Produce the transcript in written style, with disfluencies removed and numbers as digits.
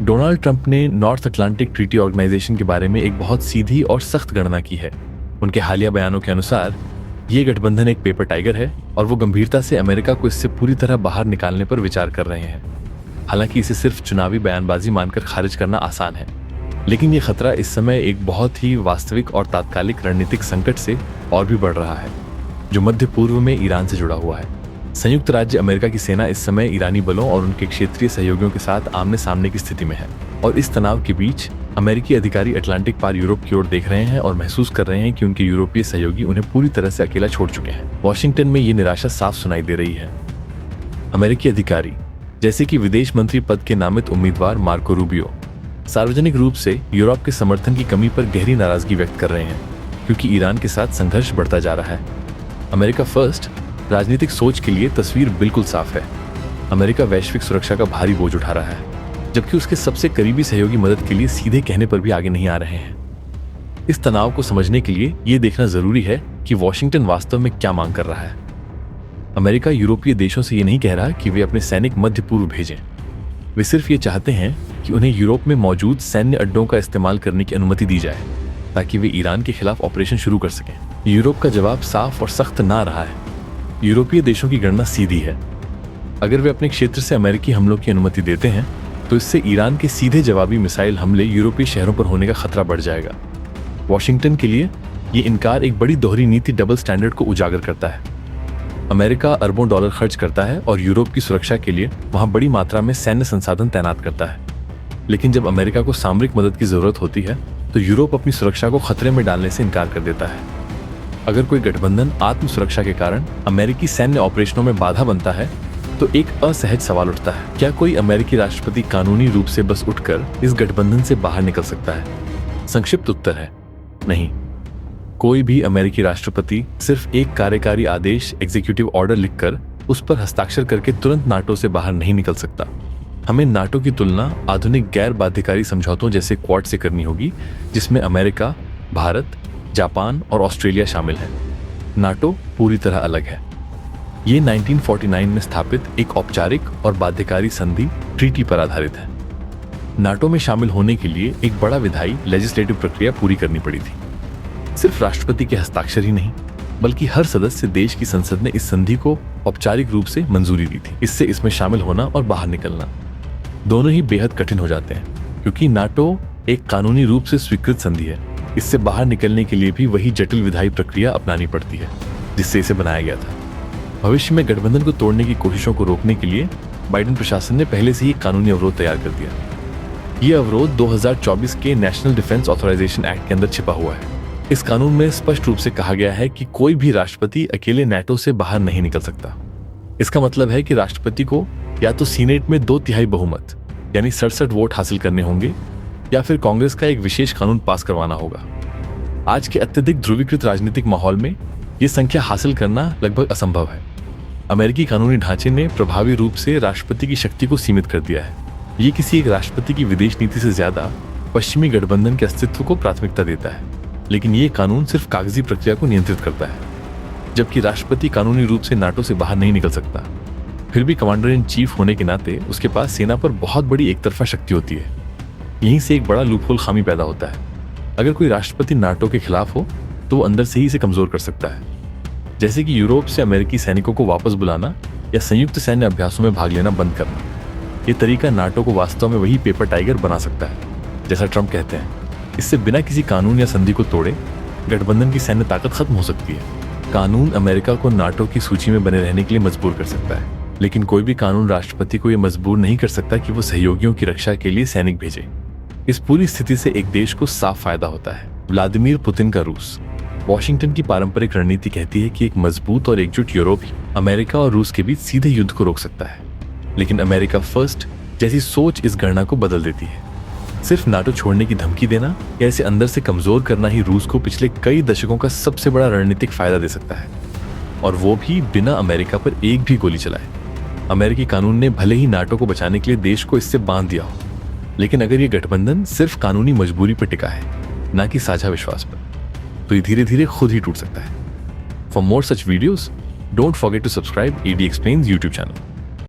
Donald Trump ने north Atlantic treaty organisation के बारे में एक बहुत सीधी और सख्त गणना की है। उनके हालिया बयानों के अनुसार ये गठबंधन एक पेपर टाइगर है और वो गंभीरता से अमेरिका को इससे पूरी तरह बाहर निकालने पर विचार कर रहे हैं। हालांकि इसे सिर्फ चुनावी बयानबाजी मानकर खारिज करना आसान है, लेकिन ये खतरा इस समय एक बहुत ही वास्तविक और तात्कालिक रणनीतिक संकट से और भी बढ़ रहा है, जो मध्य पूर्व में ईरान से जुड़ा हुआ है। संयुक्त राज्य अमेरिका की सेना इस समय ईरानी बलों और उनके क्षेत्रीय सहयोगियों के साथ आमने सामने की स्थिति में है, और इस तनाव के बीच अमेरिकी अधिकारी अटलांटिक पार यूरोप की ओर देख रहे हैं और महसूस कर रहे हैं कि उनके यूरोपीय सहयोगी उन्हें पूरी तरह से अकेला छोड़ चुके हैं। वॉशिंगटन में ये निराशा साफ सुनाई दे रही है। अमेरिकी अधिकारी जैसे कि विदेश मंत्री पद के नामित उम्मीदवार मार्को रूबियो सार्वजनिक रूप से यूरोप के समर्थन की कमी पर गहरी नाराजगी व्यक्त कर रहे हैं, क्योंकि ईरान के साथ संघर्ष बढ़ता जा रहा है। अमेरिका फर्स्ट राजनीतिक सोच के लिए तस्वीर बिल्कुल साफ है। अमेरिका वैश्विक सुरक्षा का भारी बोझ उठा रहा है, जबकि उसके सबसे करीबी सहयोगी मदद के लिए सीधे कहने पर भी आगे नहीं आ रहे हैं। इस तनाव को समझने के लिए ये देखना जरूरी है कि वॉशिंगटन वास्तव में क्या मांग कर रहा है। अमेरिका यूरोपीय देशों से ये नहीं कह रहा कि वे अपने सैनिक मध्य पूर्व भेजें। वे सिर्फ ये चाहते हैं कि उन्हें यूरोप में मौजूद सैन्य अड्डों का इस्तेमाल करने की अनुमति दी जाए, ताकि वे ईरान के खिलाफ ऑपरेशन शुरू कर सकें। यूरोप का जवाब साफ और सख्त ना रहा है। यूरोपीय देशों की गणना सीधी है। अगर वे अपने क्षेत्र से अमेरिकी हमलों की अनुमति देते हैं, तो इससे ईरान के सीधे जवाबी मिसाइल हमले यूरोपीय शहरों पर होने का खतरा बढ़ जाएगा। वॉशिंगटन के लिए ये इनकार एक बड़ी दोहरी नीति डबल स्टैंडर्ड को उजागर करता है। अमेरिका अरबों डॉलर खर्च करता है और यूरोप की सुरक्षा के लिए वहां बड़ी मात्रा में सैन्य संसाधन तैनात करता है, लेकिन जब अमेरिका को सामरिक मदद की जरूरत होती है तो यूरोप अपनी सुरक्षा को खतरे में डालने से इनकार कर देता है। अगर कोई गठबंधन आत्म सुरक्षा के कारण अमेरिकी सैन्य ऑपरेशनों में बाधा बनता है, तो एक असहज सवाल उठता है, क्या कोई अमेरिकी राष्ट्रपति कानूनी रूप से बस उठकर इस गठबंधन से बाहर निकल सकता है? संक्षिप्त उत्तर है नहीं। कोई भी अमेरिकी राष्ट्रपति सिर्फ एक कार्यकारी आदेश एग्जीक्यूटिव ऑर्डर लिखकर उस पर हस्ताक्षर करके तुरंत नाटो से बाहर नहीं निकल सकता। हमें नाटो की तुलना आधुनिक गैर बाध्यकारी समझौतों जैसे क्वाड से करनी होगी, जिसमें अमेरिका, भारत, जापान और ऑस्ट्रेलिया शामिल है। नाटो पूरी तरह अलग है। ये 1949 में स्थापित एक औपचारिक और बाध्यकारी संधि ट्रीटी पर आधारित है। नाटो में शामिल होने के लिए एक बड़ा विधायी लेजिस्लेटिव प्रक्रिया पूरी करनी पड़ी थी। सिर्फ राष्ट्रपति के हस्ताक्षर ही नहीं, बल्कि हर सदस्य देश की संसद ने इस संधि को औपचारिक रूप से मंजूरी दी थी। इससे इसमें शामिल होना और बाहर निकलना दोनों ही बेहद कठिन हो जाते हैं, क्योंकि नाटो एक कानूनी रूप से स्वीकृत संधि है। इससे बाहर निकलने के लिए भी वही जटिल विधायी प्रक्रिया अपनानी पड़ती है जिससे इसे बनाया गया था। भविष्य में गठबंधन को तोड़ने की कोशिशों को रोकने के लिए बाइडेन प्रशासन ने पहले से ही कानूनी अवरोध तैयार कर दिया। ये अवरोध 2024 के नेशनल डिफेंस ऑथराइजेशन एक्ट के अंदर छिपा हुआ है। इस कानून में स्पष्ट रूप से कहा गया है कि कोई भी राष्ट्रपति अकेले नाटो से बाहर नहीं निकल सकता। इसका मतलब है कि राष्ट्रपति को या तो सीनेट में 2/3 बहुमत यानी 67 वोट हासिल करने होंगे, या फिर कांग्रेस का एक विशेष कानून पास करवाना होगा। आज के अत्यधिक ध्रुवीकृत राजनीतिक माहौल में यह संख्या हासिल करना लगभग असंभव है। अमेरिकी कानूनी ढांचे ने प्रभावी रूप से राष्ट्रपति की शक्ति को सीमित कर दिया है। ये किसी एक राष्ट्रपति की विदेश नीति से ज्यादा पश्चिमी गठबंधन के अस्तित्व को प्राथमिकता देता है, लेकिन ये कानून सिर्फ कागजी प्रक्रिया को नियंत्रित करता है, जबकि राष्ट्रपति कानूनी रूप से नाटो से बाहर नहीं निकल सकता। फिर भी कमांडर इन चीफ होने के नाते उसके पास सेना पर बहुत बड़ी एकतरफा शक्ति होती है। यहीं से एक बड़ा लूपहोल खामी पैदा होता है। अगर कोई राष्ट्रपति नाटो के खिलाफ हो तो वो अंदर से ही इसे कमजोर कर सकता है, जैसे कि यूरोप से अमेरिकी सैनिकों को वापस बुलाना या संयुक्त सैन्य अभ्यासों में भाग लेना बंद करना। ये तरीका नाटो को वास्तव में वही पेपर टाइगर बना सकता है, जैसा ट्रंप कहते हैं। इससे बिना किसी कानून या संधि को तोड़े गठबंधन की सैन्य ताकत खत्म हो सकती है। कानून अमेरिका को नाटो की सूची में बने रहने के लिए मजबूर कर सकता है, लेकिन कोई भी कानून राष्ट्रपति को यह मजबूर नहीं कर सकता कि वो सहयोगियों की रक्षा के लिए सैनिक भेजे। इस पूरी स्थिति से एक देश को साफ फायदा होता है, व्लादिमीर पुतिन का रूस। वॉशिंगटन की पारंपरिक रणनीति कहती है कि एक मजबूत और एकजुट यूरोप ही अमेरिका और रूस के बीच सीधे युद्ध को रोक सकता है, लेकिन अमेरिका फर्स्ट जैसी सोच इस गणना को बदल देती है। सिर्फ नाटो छोड़ने की धमकी देना या इसे अंदर से कमजोर करना ही रूस को पिछले कई दशकों का सबसे बड़ा रणनीतिक फायदा दे सकता है, और वो भी बिना अमेरिका पर एक भी गोली चलाए। अमेरिकी कानून ने भले ही नाटो को बचाने के लिए देश को इससे बांध दिया हो, लेकिन अगर ये गठबंधन सिर्फ कानूनी मजबूरी पर टिका है, ना कि साझा विश्वास पर, तो ये धीरे धीरे खुद ही टूट सकता है। For more such videos, don't forget to subscribe AD Explains YouTube channel.